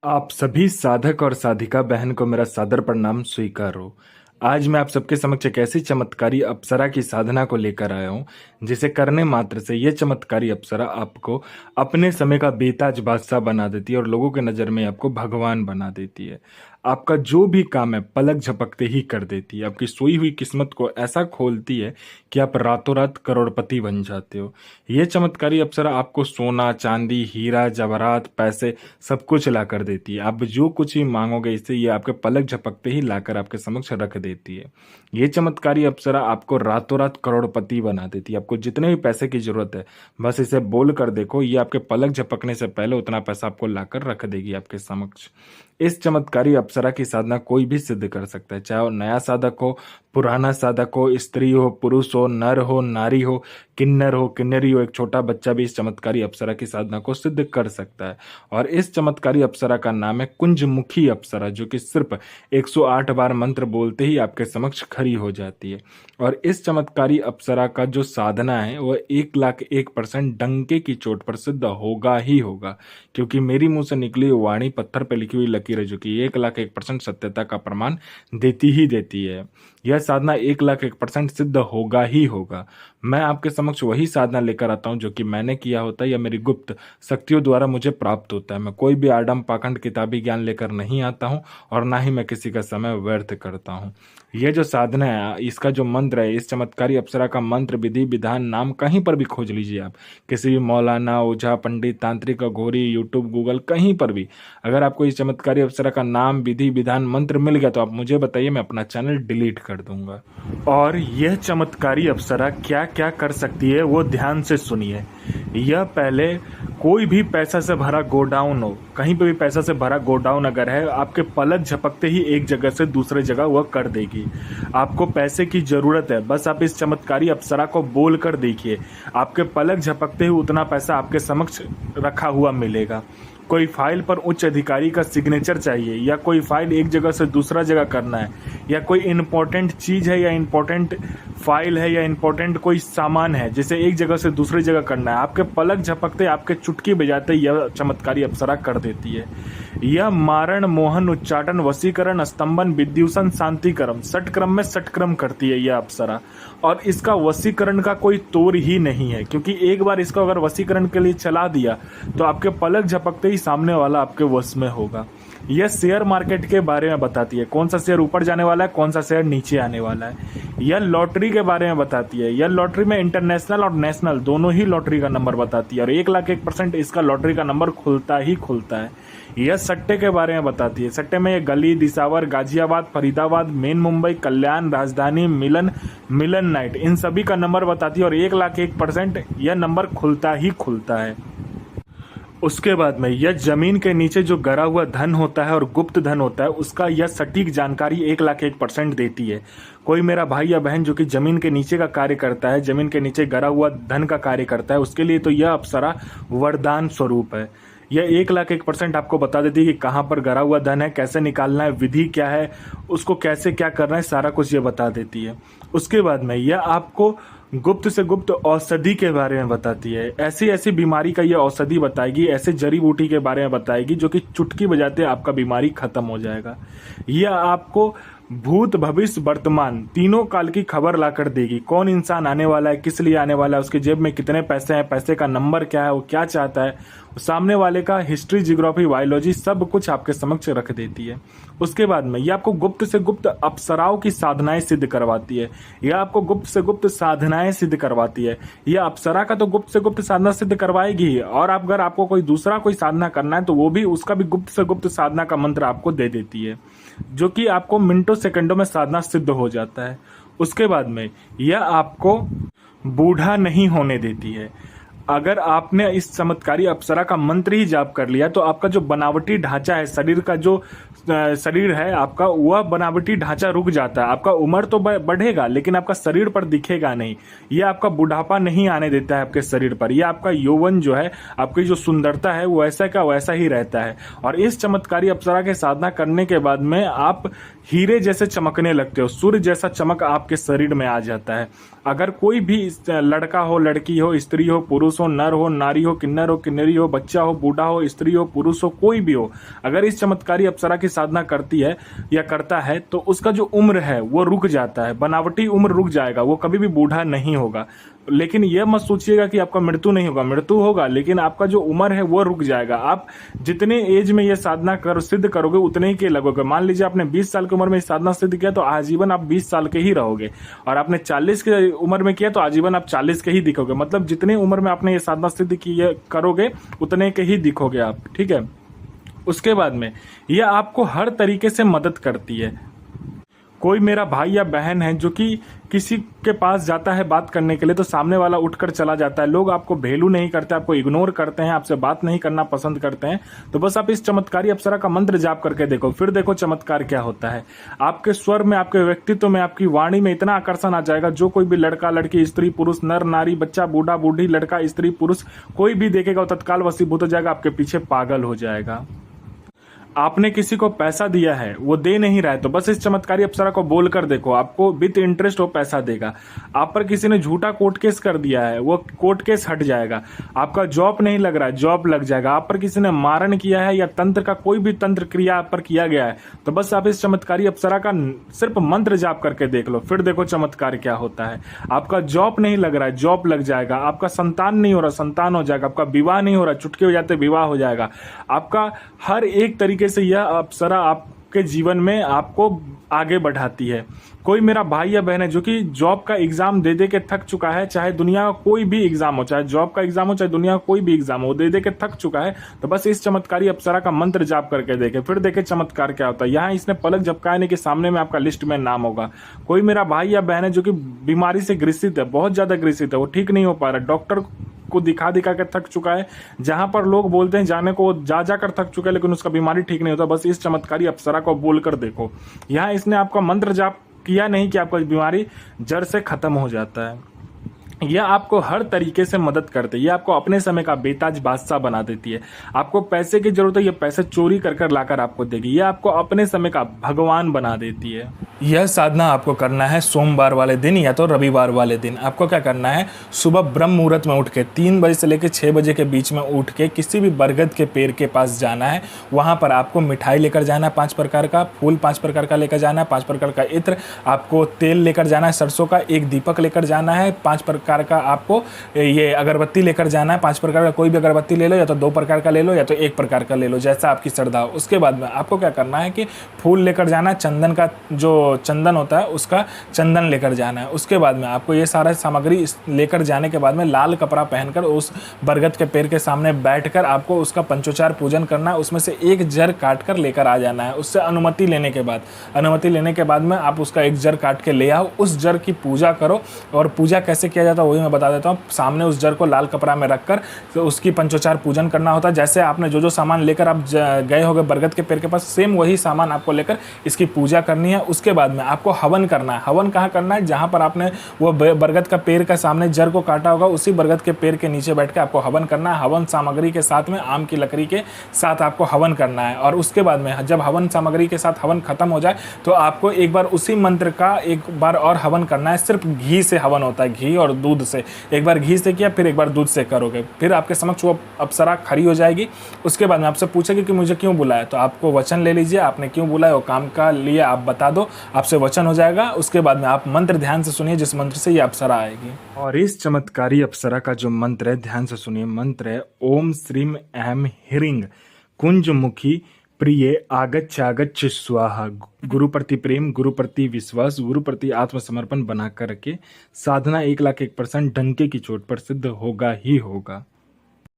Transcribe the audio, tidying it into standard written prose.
आप सभी साधक और साधिका बहन को मेरा सादर प्रणाम स्वीकार हो। आज मैं आप सबके समक्ष एक ऐसी चमत्कारी अप्सरा की साधना को लेकर आया हूँ, जिसे करने मात्र से यह चमत्कारी अप्सरा आपको अपने समय का बेताज बादशाह बना देती है और लोगों के नज़र में आपको भगवान बना देती है। आपका जो भी काम है पलक झपकते ही कर देती है। आपकी सोई हुई किस्मत को ऐसा खोलती है कि आप रातों रात करोड़पति बन जाते हो। यह चमत्कारी अप्सरा आपको सोना, चांदी, हीरा, जवाहरात, पैसे सब कुछ ला कर देती है। आप जो कुछ ही मांगोगे इससे ये आपके पलक झपकते ही लाकर आपके समक्ष रख देती है। ये चमत्कारी अप्सरा आपको रातों रात करोड़पति बना देती है। आपको जितने भी पैसे की जरूरत है बस इसे बोल कर देखो, ये आपके पलक झपकने से पहले उतना पैसा आपको लाकर रख देगी आपके समक्ष। इस चमत्कारी अप्सरा की साधना कोई भी सिद्ध कर सकता है, चाहे वो नया साधक हो, पुराना साधक हो, स्त्री हो, पुरुष हो, नर हो, नारी हो, किन्नर हो, किन्नरी हो, एक छोटा बच्चा भी इस चमत्कारी अप्सरा की साधना को सिद्ध कर सकता है। और इस चमत्कारी अप्सरा का नाम है कुंजमुखी अप्सरा, जो कि सिर्फ 108 बार मंत्र बोलते ही आपके समक्ष खड़ी हो जाती है। और इस चमत्कारी अप्सरा का जो साधना है वह 1,01% डंके की चोट पर सिद्ध होगा ही होगा, क्योंकि मेरी मुंह से निकली हुई वाणी पत्थर पर लिखी हुई लकीर है, जो कि 1,01% सत्यता का प्रमाण देती ही देती है। यह साधना 1,01% सिद्ध होगा ही होगा। मैं आपके समक्ष वही साधना लेकर आता हूँ जो कि मैंने किया होता है या मेरी गुप्त शक्तियों द्वारा मुझे प्राप्त होता है। मैं कोई भी आडम पाखंड किताबी ज्ञान लेकर नहीं आता हूँ और ना ही मैं किसी का समय व्यर्थ करता हूँ। यह जो साधना है, इसका जो मंत्र है, इस चमत्कारी अप्सरा का मंत्र, विधि, विधान, नाम कहीं पर भी खोज लीजिए आप, किसी भी मौलाना, ओझा, पंडित, तांत्रिक, घोरी, यूट्यूब, गूगल, कहीं पर भी अगर आपको इस चमत्कारी अप्सरा का नाम, विधि, विधान, मंत्र मिल गया तो आप मुझे बताइए, मैं अपना चैनल डिलीट कर दूंगा। और यह चमत्कारी अप्सरा क्या क्या कर सकती है वो ध्यान से सुनिए। यह पहले कोई भी पैसा से भरा गोडाउन हो, कहीं पे भी पैसा से भरा गोडाउन अगर है, आपके पलक झपकते ही एक जगह से दूसरे जगह वह कर देगी। आपको पैसे की जरूरत है, बस आप इस चमत्कारी अप्सरा को बोल कर देखिए, आपके पलक झपकते ही उतना पैसा आपके समक्ष रखा हुआ मिलेगा। कोई फाइल पर उच्च अधिकारी का सिग्नेचर चाहिए, या कोई फाइल एक जगह से दूसरा जगह करना है, या कोई इंपॉर्टेंट चीज है, या इंपॉर्टेंट फाइल है, या इंपॉर्टेंट कोई सामान है जिसे एक जगह से दूसरी जगह करना है, आपके पलक झपकते, आपके चुटकी बजाते यह चमत्कारी अप्सरा कर देती है। यह मारण, मोहन, उच्चाटन, वशीकरण, स्तंभन, विद्युषण, शांतिकरम, षटक्रम में षटक्रम करती है यह अप्सरा। और इसका वशीकरण का कोई तोड़ ही नहीं है, क्योंकि एक बार इसको अगर वशीकरण के लिए चला दिया तो आपके पलक झपकते ही सामने वाला आपके वश में होगा। यह शेयर मार्केट के बारे में बताती है, कौन सा शेयर ऊपर जाने वाला है, कौन सा शेयर नीचे आने वाला है। यह लॉटरी के बारे में बताती है, यह लॉटरी में इंटरनेशनल और नेशनल दोनों ही लॉटरी का नंबर बताती है, और 1,01% इसका लॉटरी का नंबर खुलता ही खुलता है। यह सट्टे के बारे में बताती है, सट्टे में यह गली, दिसावर, गाजियाबाद, फरीदाबाद, मेन मुंबई, कल्याण, राजधानी, मिलन, मिलन नाइट, इन सभी का नंबर बताती है, और 1,01% यह नंबर खुलता ही खुलता है। उसके बाद में यह जमीन के नीचे जो गड़ा हुआ धन होता है और गुप्त धन होता है, उसका यह सटीक जानकारी 1,01% देती है। कोई मेरा भाई या बहन जो कि जमीन के नीचे का कार्य करता है, जमीन के नीचे गड़ा हुआ धन का कार्य करता है, उसके लिए तो यह अप्सरा वरदान स्वरूप है। यह 1,01% आपको बता देती है कि कहाँ पर गड़ा हुआ धन है, कैसे निकालना है, विधि क्या है, उसको कैसे क्या करना है, सारा कुछ ये बता देती है। उसके बाद में यह आपको गुप्त से गुप्त औषधि के बारे में बताती है। ऐसी ऐसी बीमारी का ये औषधि बताएगी, ऐसे जड़ी बूटी के बारे में बताएगी जो कि चुटकी बजाते आपका बीमारी खत्म हो जाएगा। यह आपको भूत, भविष्य, वर्तमान तीनों काल की खबर लाकर देगी। कौन इंसान आने वाला है, किस लिए आने वाला है, उसके जेब में कितने पैसे हैं, पैसे का नंबर क्या है, वो क्या चाहता है, सामने वाले का हिस्ट्री, जियोग्राफी, बायोलॉजी सब कुछ आपके समक्ष रख देती है। उसके बाद में यह आपको गुप्त से गुप्त अप्सराओं की साधनाएं सिद्ध करवाती है। यह आपको गुप्त से गुप्त साधनाएं सिद्ध करवाती है। यह अप्सरा का तो गुप्त से गुप्त साधना सिद्ध करवाएगी ही, और अगर आपको कोई दूसरा कोई साधना करना है तो वो भी उसका भी गुप्त से गुप्त साधना का मंत्र आपको दे देती है, जो कि आपको मिनटों सेकंडों में साधना सिद्ध हो जाता है। उसके बाद में यह आपको बूढ़ा नहीं होने देती है। अगर आपने इस चमत्कारी अप्सरा का मंत्र ही जाप कर लिया तो आपका जो बनावटी ढांचा है, शरीर का जो शरीर है आपका, वह बनावटी ढांचा रुक जाता है। आपका उम्र तो बढ़ेगा लेकिन आपका शरीर पर दिखेगा नहीं। यह आपका बुढ़ापा नहीं आने देता है आपके शरीर पर। यह आपका यौवन जो है, आपकी जो सुंदरता है वो वैसा का वैसा ही रहता है। और इस चमत्कारी अप्सरा के साधना करने के बाद में आप हीरे जैसे चमकने लगते हो, सूर्य जैसा चमक आपके शरीर में आ जाता है। अगर कोई भी लड़का हो, लड़की हो, स्त्री हो, पुरुष पुरुष हो, नर हो, नारी हो, किन्नर हो, किन्नरी हो, बच्चा हो, बूढ़ा हो, स्त्री हो, पुरुष हो, कोई भी हो, अगर इस चमत्कारी अप्सरा की साधना करती है या करता है तो उसका जो उम्र है वो रुक जाता है, बनावटी उम्र रुक जाएगा, वो कभी भी बूढ़ा नहीं होगा। लेकिन यह मत सोचिएगा कि आपका मृत्यु नहीं होगा, मृत्यु होगा लेकिन आपका जो उम्र है वो रुक जाएगा। आप जितने एज में ये साधना सिद्ध करोगे उतने ही के लगोगे। मान लीजिए आपने 20 साल की उम्र में साधना सिद्ध किया तो आजीवन आप 20 साल के ही रहोगे, और आपने 40 की उम्र में किया तो आजीवन आप 40 के ही दिखोगे। मतलब जितनी उम्र में आपने ये साधना सिद्ध की करोगे उतने के ही दिखोगे आप, ठीक है। उसके बाद में यह आपको हर तरीके से मदद करती है। कोई मेरा भाई या बहन है जो कि किसी के पास जाता है बात करने के लिए तो सामने वाला उठकर चला जाता है, लोग आपको वैल्यू नहीं करते, आपको इग्नोर करते हैं, आपसे बात नहीं करना पसंद करते हैं, तो बस आप इस चमत्कारी अप्सरा का मंत्र जाप करके देखो, फिर देखो चमत्कार क्या होता है। आपके स्वर में, आपके व्यक्तित्व में, आपकी वाणी में इतना आकर्षण आ जाएगा, जो कोई भी लड़का लड़की, स्त्री पुरुष, नर नारी, बच्चा बूढ़ा बूढ़ी, लड़का स्त्री पुरुष, कोई भी देखेगा वो तत्काल वशीभूत हो जाएगा, आपके पीछे पागल हो जाएगा। आपने किसी को पैसा दिया है, वो दे नहीं रहा है, तो बस इस चमत्कारी अप्सरा को बोलकर देखो, आपको विद इंटरेस्ट वो पैसा देगा। आप पर किसी ने झूठा कोर्ट केस कर दिया है, वो कोर्ट केस हट जाएगा। आपका जॉब नहीं लग रहा है, जॉब लग जाएगा। आप पर किसी ने मारण किया है या तंत्र का कोई भी तंत्र क्रिया आप पर किया गया है, तो बस आप इस चमत्कारी अप्सरा का सिर्फ मंत्र जाप करके देख लो, फिर देखो चमत्कार क्या होता है। आपका जॉब नहीं लग रहा है, जॉब लग जाएगा। आपका संतान नहीं हो रहा, संतान हो जाएगा। आपका विवाह नहीं हो रहा, चुटकी हो जाते विवाह हो जाएगा। आपका हर एक तरीके से यह अप्सरा आपके जीवन में आपको आगे बढ़ाती है। कोई मेरा भाई या बहन है जो कि जॉब का एग्जाम दे दे के थक चुका है, चाहे दुनिया का कोई भी एग्जाम हो, चाहे जॉब का एग्जाम हो, चाहे दुनिया का कोई भी एग्जाम हो, दे दे के थक चुका है, तो बस इस चमत्कारी अप्सरा का मंत्र जाप करके देखे, फिर देखे चमत्कार क्या होता है। यहाँ इसने पलक झपकाए नहीं कि सामने में आपका लिस्ट में नाम होगा। कोई मेरा भाई या बहन है जो कि बीमारी से ग्रसित है, बहुत ज्यादा ग्रसित है, वो ठीक नहीं हो पा रहा, डॉक्टर को दिखा दिखा कर थक चुका है, जहां पर लोग बोलते हैं जाने को जा जाकर थक चुका है, लेकिन उसका बीमारी ठीक नहीं होता, बस इस चमत्कारी अप्सरा को बोलकर देखो। यहाँ इसने आपका मंत्र जाप किया नहीं कि आपका बीमारी जड़ से खत्म हो जाता है। यह आपको हर तरीके से मदद करती है। यह आपको अपने समय का बेताज बादशाह बना देती है। आपको पैसे की जरूरत है, यह पैसे चोरी कर कर लाकर आपको देगी। यह आपको अपने समय का भगवान बना देती है। यह साधना आपको करना है सोमवार वाले दिन या तो रविवार वाले दिन। आपको क्या करना है, सुबह ब्रह्म मुहूर्त में उठ के 3 बजे से लेकर 6 बजे के बीच में उठ के किसी भी बरगद के पेड़ के पास जाना है। वहाँ पर आपको मिठाई लेकर जाना है 5 प्रकार का, फूल 5 प्रकार का लेकर जाना है, 5 प्रकार का इत्र, आपको तेल लेकर जाना है सरसों का, एक दीपक लेकर जाना है, 5 प्रकार का आपको ये अगरबत्ती लेकर जाना है। 5 प्रकार का कोई भी अगरबत्ती ले लो, या तो 2 प्रकार का ले लो, या तो 1 प्रकार का ले लो, जैसा आपकी श्रद्धा हो। उसके बाद में आपको क्या करना है कि फूल लेकर जाना है, चंदन का जो चंदन होता है उसका चंदन लेकर जाना है। उसके बाद में आपको ये सारा सामग्री लेकर जाने के बाद में लाल कपड़ा पहनकर उस बरगद के पेड़ के सामने बैठकर आपको उसका पंचोचार पूजन करना है। उसमें से एक जर काट कर लेकर आ जाना है। उससे अनुमति लेने के बाद में आप उसका एक जर काट के ले आओ, उस जर की पूजा करो। और पूजा कैसे किया जाता है वही मैं बता देता हूँ। सामने उस जर को लाल कपड़ा में रखकर तो उसकी पंचोचार पूजन करना होता है। जैसे आपने जो सामान लेकर आप गए होगे बरगद के पेड़ के पास, सेम वही सामान आपको लेकर इसकी पूजा करनी है। उसके बाद में आपको हवन करना है। हवन कहाँ करना है, जहाँ पर आपने वो बरगद का पेड़ का सामने जर को काटा होगा, उसी बरगद के पेड़ के नीचे बैठ के आपको हवन करना है। हवन सामग्री के साथ में आम की लकड़ी के साथ आपको हवन करना है। और उसके बाद में जब हवन सामग्री के साथ हवन खत्म हो जाए तो आपको एक बार उसी मंत्र का एक बार और हवन करना है। सिर्फ घी से हवन होता है, घी और दूध से। एक बार घी से किया, फिर एक बार दूध से करोगे, फिर आपके समक्ष वो अप्सरा खड़ी हो जाएगी। उसके बाद में आपसे पूछेगी कि मुझे क्यों बुलाया, तो आपको वचन ले लीजिए, आपने क्यों बुलाया, वो काम का लिए आप बता दो, आपसे वचन हो जाएगा। उसके बाद में आप मंत्र ध्यान से सुनिए, जिस मंत्र से ये अप्सरा आएगी। और इस चमत्कारी अप्सरा का जो मंत्र है, ध्यान से सुनिए, मंत्र है ओम श्रीम ऐम ह्रीं कुंजमुखी प्रिय आगच्छ स्वाहा। गुरु प्रति प्रेम, गुरु प्रति विश्वास, गुरु प्रति आत्मसमर्पण बना कर के साधना 1,01,000% डंके की चोट पर सिद्ध होगा ही होगा।